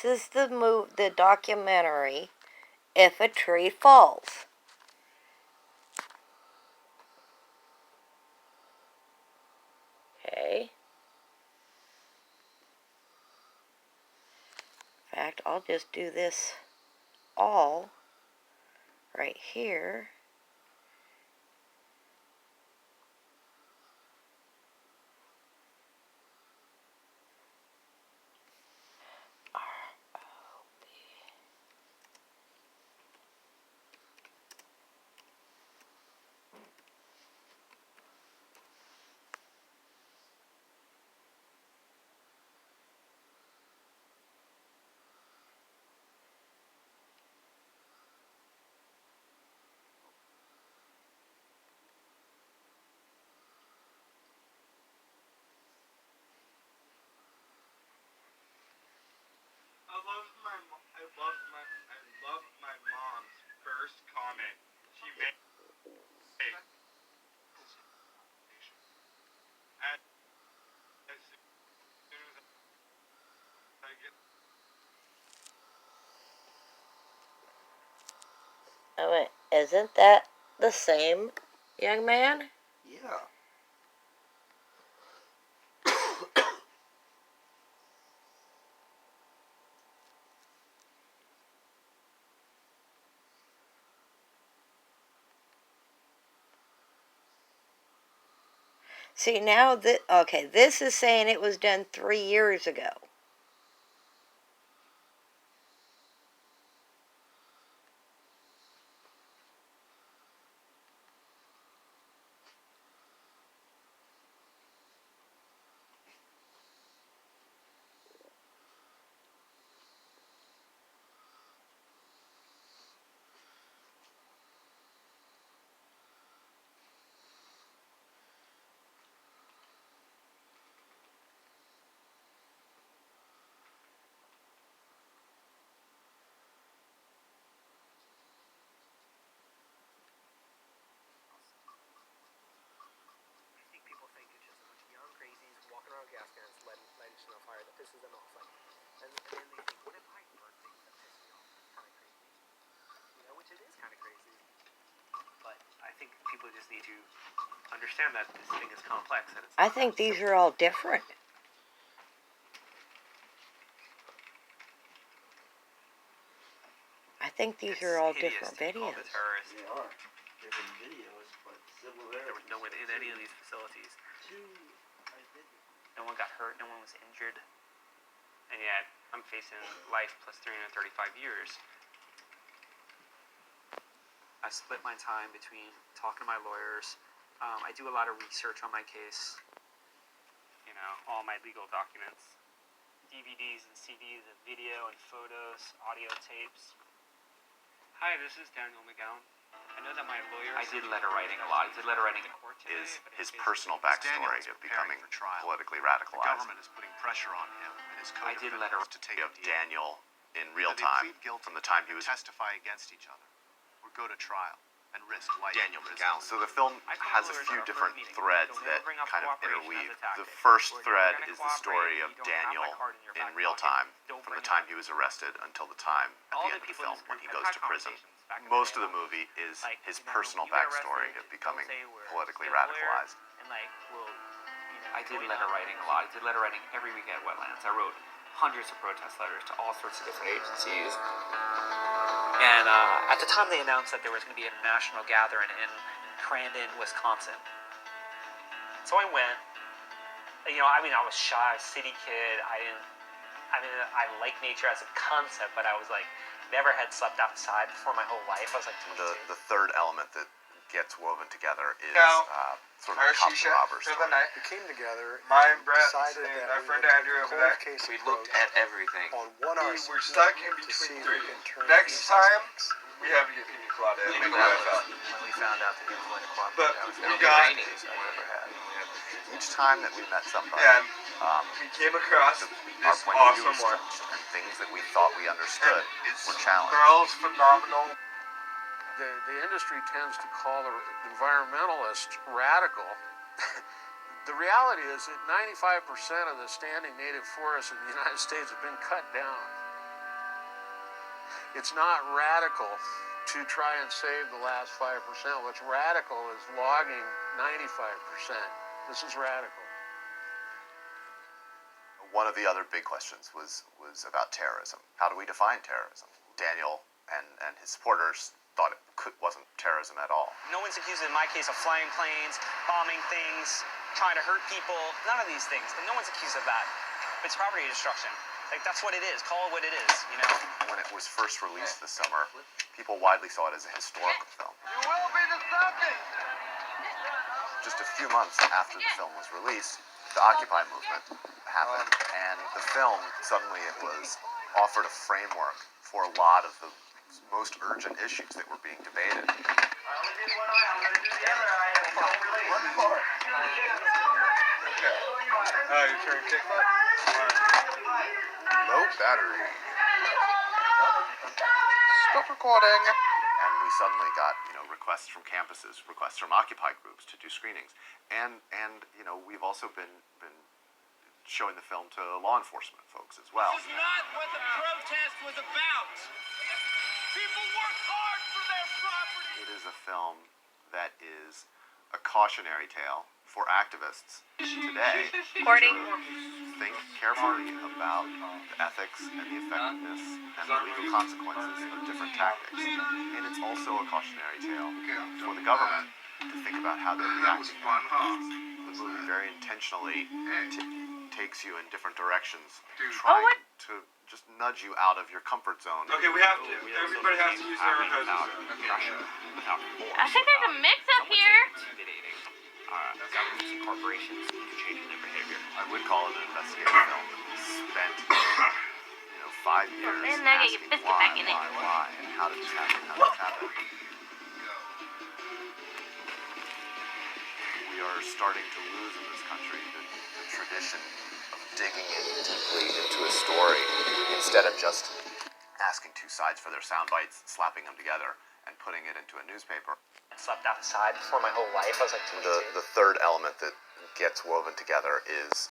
This is the documentary, If a Tree Falls. Okay. In fact, I'll just do this all right here. I love my mom's first comment. She made as soon as I get. I went, isn't that the same, young man? Yeah. See, now okay, this is saying it was done 3 years ago. Walking around gas cans, lighting stuff on fire that pisses them off. Like, and then they think, what if I burn things that piss me off? It's kind of crazy. You know, which it is kind of crazy. But I think people just need to understand that this thing is complex. And it's I think these are all different. I think these are all different videos. They are different videos, but similar. There was no one in any of these facilities. No one got hurt, no one was injured. And yet, I'm facing life plus 335 years. I split my time between talking to my lawyers. I do a lot of research on my case. You know, all my legal documents. DVDs and CDs of video and photos, audio tapes. Hi, this is Daniel McGowan. I know that my lawyer... I did letter writing a lot. I did letter writing is his personal backstory of becoming politically radicalized. The government is putting pressure on him and his co-defendants to take up Daniel in real time from the time he was testify against each other or go to trial and risk life. Daniel McGowan. So the film has a few different threads that kind of interweave. The first thread is the story of Daniel in real time from the time he was arrested until the time at the end of the film when he goes to prison. Most of the movie is his personal backstory of becoming politically radicalized. I did letter writing a lot. I did letter writing every week at Wetlands. I wrote hundreds of protest letters to all sorts of different agencies. And at the time they announced that there was going to be a national gathering in Crandon, Wisconsin. So I went. You know, I was shy, city kid. I like nature as a concept, but I was like, never had slept outside before my whole life. I was like, the third element that gets woven together is sort of Our cops and robbers. for the night. We came together. My and Brett decided and that my friend would Andrew over there. we looked at everything. On one We arsenal were stuck in to see between if three. we can turn Next these time, suspects. we have to get pina colada. When Look what I found. we found out that he was going to cooperate, But that was we now got- raining. Each time that we met somebody, And we came across our this point of view awesome was one. stretched, and things that we thought we understood were challenged. Girls phenomenal. The industry tends to call the environmentalists radical. The reality is that 95% of the standing native forests in the United States have been cut down. It's not radical to try and save the last 5%. What's radical is logging 95%. This is radical. One of the other big questions was about terrorism. How do we define terrorism? Daniel and his supporters thought it wasn't terrorism at all. No one's accused in my case of flying planes, bombing things, trying to hurt people. None of these things. No one's accused of that. It's property destruction. Like, that's what it is. Call it what it is, you know? When it was first released this summer, people widely saw it as a historical film. You will be the subject! Just a few months after the film was released, the Occupy movement happened, and the film, suddenly it was offered a framework for a lot of the most urgent issues that were being debated. I only did one eye, I'm gonna do the other eye. Don't release. One more. Okay. You turn kickback? Low battery. Stop recording. And we suddenly got, requests from campuses, requests from Occupy groups to do screenings. And we've also been showing the film to law enforcement folks as well. This is not what the protest was about. People worked hard for their property. It is a film that is a cautionary tale for activists today Recording. to think carefully about the ethics and the effectiveness and the legal consequences of different tactics. And it's also a cautionary tale for the government to think about how they're reacting. The movie very intentionally takes you in different directions, trying to just nudge you out of your comfort zone. Okay, we have to. Everybody has to use their Russia, I think there's a mix-up here. intimidating governments and corporations into changing their behavior. I would call it an investigative film. We spent, 5 years And I gotta get asking biscuit why, back in it. why, and how did this happen, how did this happen? We are starting to lose in this country the tradition of digging in deeply into a story instead of just asking two sides for their sound bites, slapping them together, and putting it into a newspaper. I slept outside for my whole life. I was like 22. The third element that gets woven together is